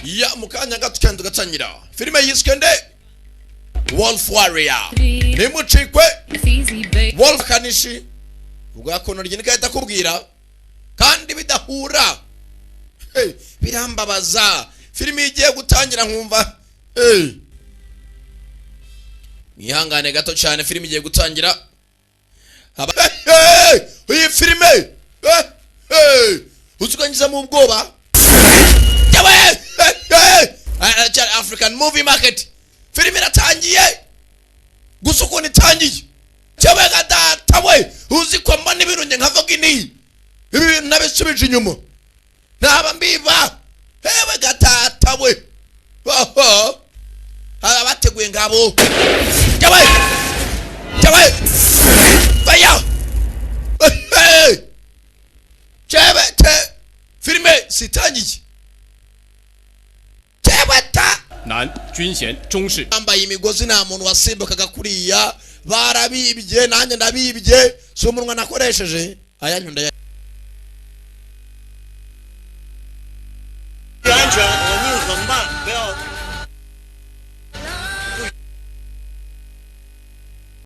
ya mukanya gato kandi gatangira filime yiswe nde Wolf Warrior nimucikwe Wolf kanishi ugakono ryine kahita kubwira kandi bidahura birambabaza filime igiye gutangira nkumva Nihangane gato cyane filime igiye gutangira iyi filime uzukanyiza mu bwoba African movie market filime iratangiye gusa uko nitangiye cyawe gatawe uziko mbona ibirunye nkavuga ini ibi nabisubije inyuma naba mbiva hewe gatatawe abateguye ngabo cyawe fire cyawe filime sitangiye南军衔中士 ambaye imigozi nta muntu wasimbukaga kuriya barabibye nanjye ndabibye so umunwa nakoresheje ayanyunda ya 安全，我宁可慢，不要